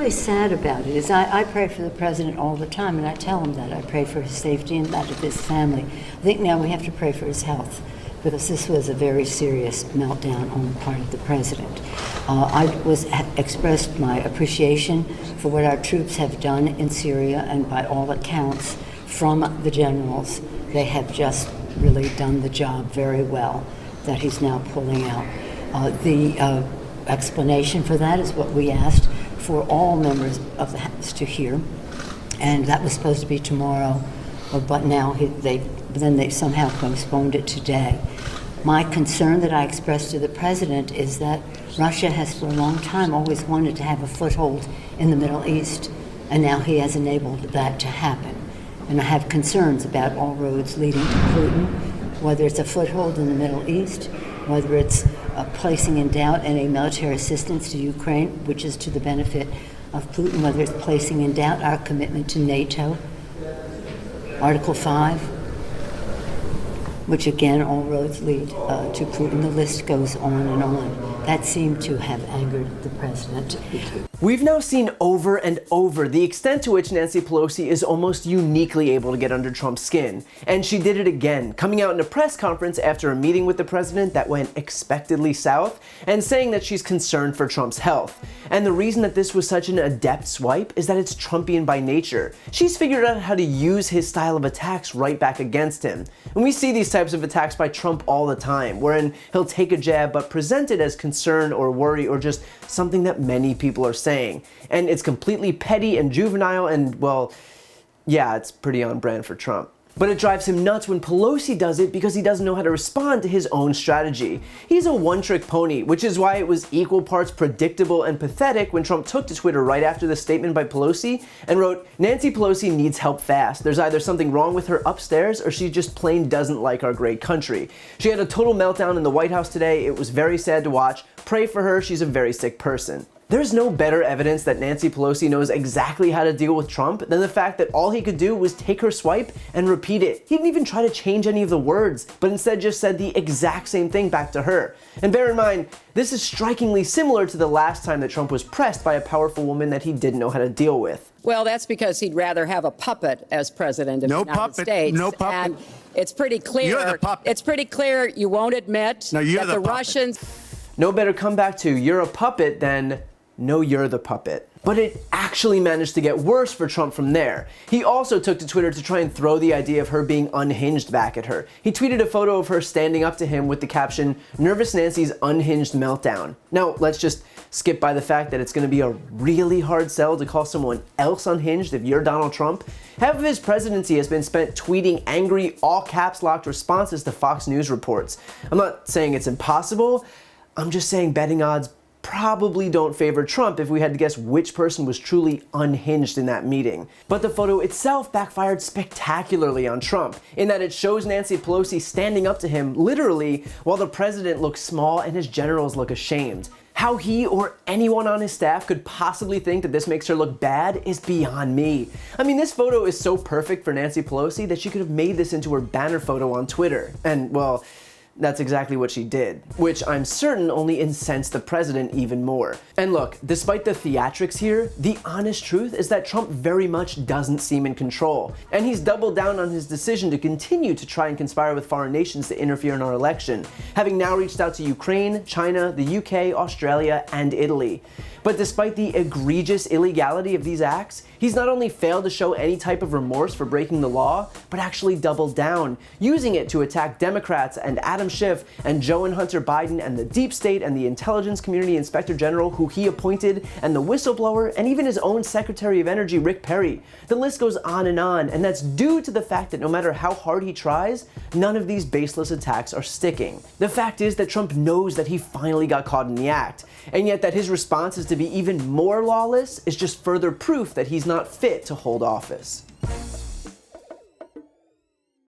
really sad about it is I pray for the president all the time, and I tell him that. I pray for his safety and that of his family. I think now we have to pray for his health, because this was a very serious meltdown on the part of the president. I expressed my appreciation for what our troops have done in Syria, and by all accounts from the generals, they have just really done the job very well that he's now pulling out. The explanation for that is what we asked for all members of the House to hear, and that was supposed to be tomorrow, but now they somehow postponed it today. My concern that I expressed to the president is that Russia has for a long time always wanted to have a foothold in the Middle East, and now he has enabled that to happen. And I have concerns about all roads leading to Putin, whether it's a foothold in the Middle East, whether it's placing in doubt any military assistance to Ukraine, which is to the benefit of Putin, whether it's placing in doubt our commitment to NATO, Article 5, which again, all roads lead to Putin. The list goes on and on. That seemed to have angered the president. We've now seen over and over the extent to which Nancy Pelosi is almost uniquely able to get under Trump's skin. And she did it again, coming out in a press conference after a meeting with the president that went expectedly south, and saying that she's concerned for Trump's health. And the reason that this was such an adept swipe is that it's Trumpian by nature. She's figured out how to use his style of attacks right back against him. And we see these types of attacks by Trump all the time, wherein he'll take a jab but present it as concern or worry or just something that many people are saying. And it's completely petty and juvenile and, well, yeah, it's pretty on brand for Trump. But it drives him nuts when Pelosi does it because he doesn't know how to respond to his own strategy. He's a one-trick pony, which is why it was equal parts predictable and pathetic when Trump took to Twitter right after the statement by Pelosi and wrote, "Nancy Pelosi needs help fast. There's either something wrong with her upstairs or she just plain doesn't like our great country. She had a total meltdown in the White House today. It was very sad to watch. Pray for her. She's a very sick person." There's no better evidence that Nancy Pelosi knows exactly how to deal with Trump than the fact that all he could do was take her swipe and repeat it. He didn't even try to change any of the words, but instead just said the exact same thing back to her. And bear in mind, this is strikingly similar to the last time that Trump was pressed by a powerful woman that he didn't know how to deal with. Well, that's because he'd rather have a puppet as president of the United States. No puppet. And it's pretty clear. You're the puppet. It's pretty clear you won't admit that the Russians. No better comeback to "you're a puppet" than "no, you're the puppet." But it actually managed to get worse for Trump from there. He also took to Twitter to try and throw the idea of her being unhinged back at her. He tweeted a photo of her standing up to him with the caption, "Nervous Nancy's unhinged meltdown." Now, let's just skip by the fact that it's going to be a really hard sell to call someone else unhinged if you're Donald Trump. Half of his presidency has been spent tweeting angry, all caps locked responses to Fox News reports. I'm not saying it's impossible. I'm just saying betting odds probably don't favor Trump if we had to guess which person was truly unhinged in that meeting. But the photo itself backfired spectacularly on Trump, in that it shows Nancy Pelosi standing up to him, literally, while the president looks small and his generals look ashamed. How he or anyone on his staff could possibly think that this makes her look bad is beyond me. I mean, this photo is so perfect for Nancy Pelosi that she could have made this into her banner photo on Twitter. And, well, that's exactly what she did, which I'm certain only incensed the president even more. And look, despite the theatrics here, the honest truth is that Trump very much doesn't seem in control, and he's doubled down on his decision to continue to try and conspire with foreign nations to interfere in our election, having now reached out to Ukraine, China, the UK, Australia, and Italy. But despite the egregious illegality of these acts, he's not only failed to show any type of remorse for breaking the law, but actually doubled down, using it to attack Democrats and Adam Schiff and Joe and Hunter Biden and the deep state and the intelligence community inspector general who he appointed and the whistleblower and even his own Secretary of Energy Rick Perry. The list goes on, and that's due to the fact that no matter how hard he tries, none of these baseless attacks are sticking. The fact is that Trump knows that he finally got caught in the act, and yet that his response is to be even more lawless is just further proof that he's not fit to hold office.